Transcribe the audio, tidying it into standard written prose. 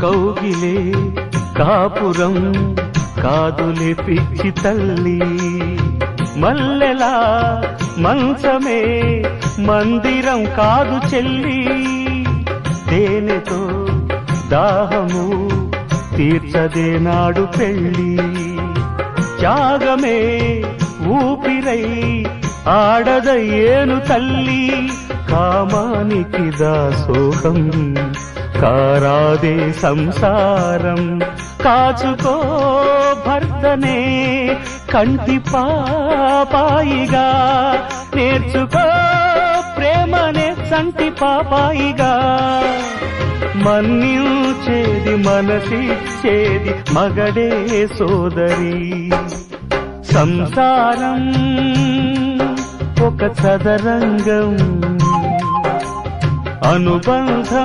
కౌగిలే కాపురం కాదులే పిచ్చి తల్లి, మల్లెలా మంచమే మందిరం కాదు చెల్లి, తేనెతో దాహము తీర్చదే నాడు పెళ్ళి, త్యాగమే ఊపిరై ఆడదయ్యేను తల్లి, కామానికి దాసోహం కారాదే సంసారం, కాచుకో భర్తనే కంటి పాపాయిగా, నేర్చుకో ప్రేమనే సంటి పాపాయిగా, మన్నించేది మనసిచ్చేది మగడే సోదరి, సంసారం ఒక చదరంగం అనుబంధం